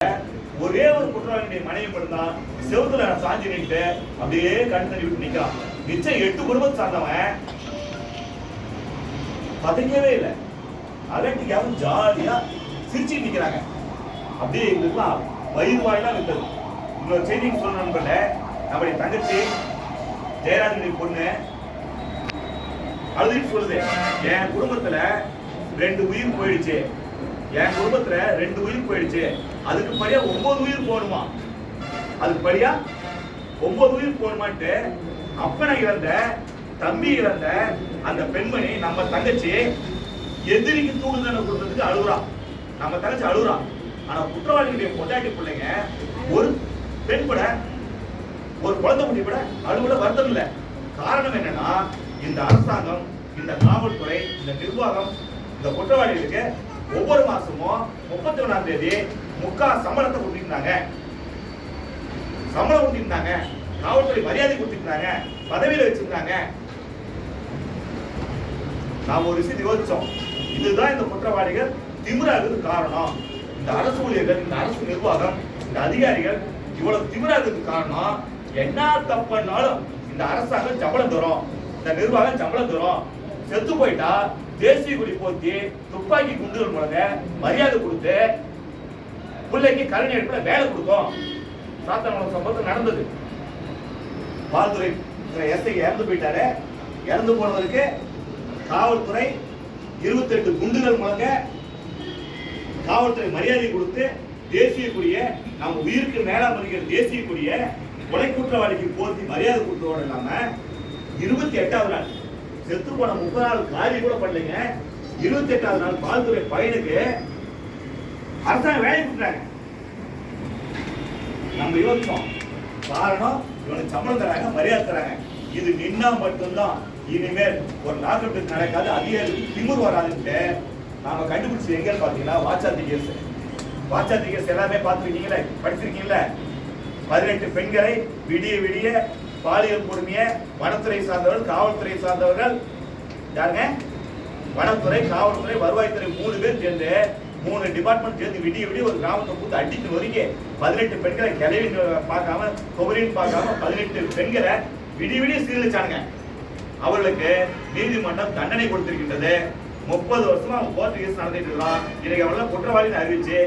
ஒரே ஒரு குற்றவாளியுடைய மனைவி மட்டும்தான் செவுத்துல சாஞ்சி நின்று அப்படியே கண் தண்ணி விட்டு நிக்கிறான். மிச்சம் 8 குடும்பத்தை சார்ந்தவன் பதங்கவே இல்லை, அலட்டிக்காம ஜாலியா சிரிச்சு நிக்கிறாங்க. அப்படியே எங்களுக்குலாம் வயிறு வாயிலாம் விட்டது. இன்னொரு செய்திக்கு சொல்லணும்னு நம்முடைய தங்கச்சி ஜெயராஜனுடைய பொண்ணு அழுதுட்டு சொல்லுது, என் குடும்பத்துல 2 உயிர் போயிடுச்சு, என் குடும்பத்துல 2 உயிர் போயிடுச்சு, அதுக்கு படியா 9 உயிர் போகணுமா, அதுக்கு படியா 9 உயிர் போகணுமான்ட்டு அப்பனை இழந்த தம்பி இழந்த அந்த பெண்மணி நம்ம தங்கச்சி எதிரிக்கு தூண்டுதலை கொடுத்ததுக்கு அழுகுறான். நம்ம தங்கச்சி அழுகுறான். ஆனா குற்றவாளிகளுடைய பொண்டாட்டி பிள்ளைங்க ஒரு பெண் கூட ஒரு குழந்தை குட்டி கூட அழுகுல வருத்தம் இல்லை. காரணம் என்னன்னா, இந்த அரசாங்கம், இந்த காவல்துறை, இந்த நிர்வாகம் இந்த குற்றவாளிகளுக்கு ஒவ்வொரு மாசமும் 31ஆம் தேதி முக்கால் சம்பளத்தை கொடுத்திருந்தாங்க, சம்பளம் கொடுத்திருந்தாங்க, காவல்துறை மரியாதை கொடுத்திருந்தாங்க, பதவியில வச்சிருந்தாங்க. நாம் ஒரு விஷயத்தை யோசிச்சோம், இதுதான் இந்த குற்றவாளிகள் திமிராகிறது காரணம். இந்த அரசு ஊழியர்கள், இந்த அரசு நிர்வாகம், இந்த அதிகாரிகள் இவ்வளவு திமிராகிறது காரணம். என்ன தப்புனாலும் இந்த அரசாங்கம் சம்பளம் தரும், இந்த நிர்வாகம் சம்பளம் தரும். செத்து போயிட்டா தேசிய கொடி போத்தி துப்பாக்கி குண்டுகள் மூலங்க மரியாதை கொடுத்து பிள்ளைக்கு கருணை எடுப்புல வேலை கொடுக்கும். சாத்தனூர் சம்பவம் நடந்தது. பால்துறை எஸ்ஐ இறந்து போயிட்டாரு. இறந்து போனதற்கு காவல்துறை 28 குண்டுகள் மூலங்க காவல்துறை மரியாதை கொடுத்து தேசிய கொடிய நம்ம உயிருக்கு மேலா மதிக்கிற தேசிய கொடிய கொலை குற்றவாளிக்கு போத்தி மரியாதை கொடுத்ததோடு இல்லாம 28வது நாள் செத்து போன 30 நாள் காரியம் கூட பண்ணலைங்க. 28வது நாள் பால்துறை பையனுக்கு அரசாங்கம் வேலை கொடுத்தாங்க. நம்ம யோசிச்சோம், காரணம் இவனுக்கு சம்பளம் தராங்க, மரியாதை தராங்க. இது நின்னா மட்டும்தான் இனிமேல் ஒரு நாட்டுக்கு நடக்காது, அதிகாரிகளுக்கு திமிர் வராதுன்ட்டு நாம கண்டுபிடிச்சது எங்கன்னு பாத்தீங்கன்னா வாச்சாத்தி கேஸ். வாச்சாத்தி கேஸ் எல்லாமே பார்த்துருக்கீங்களே, படிச்சிருக்கீங்களா? 18 பெண்களை விடிய விடிய பாலியல் கொடுமைய வனத்துறை சார்ந்தவர்கள், காவல்துறை சார்ந்தவர்கள், யாருங்க, வனத்துறை, காவல்துறை, வருவாய்த்துறை 3 பேர் சேர்ந்து 3 டிபார்ட்மெண்ட் சேர்ந்து விடிய விடிய ஒரு கிராமத்தை கூத்து அடித்து நொறுக்கி 18 பெண்களை கிளவி பார்க்காம கொவரின்னு பார்க்காம 18 பெண்களை விடிய விடிய சீரழிச்சானுங்க. அவர்களுக்கு நீதிமன்றம் தண்டனை கொடுத்திருக்கின்றது. 30 வருஷமா அவங்க கோர்ட் கேஸ் நடத்திட்டு இருக்கான். இன்னைக்கு அவங்கள குற்றவாளின்னு அறிவிச்சு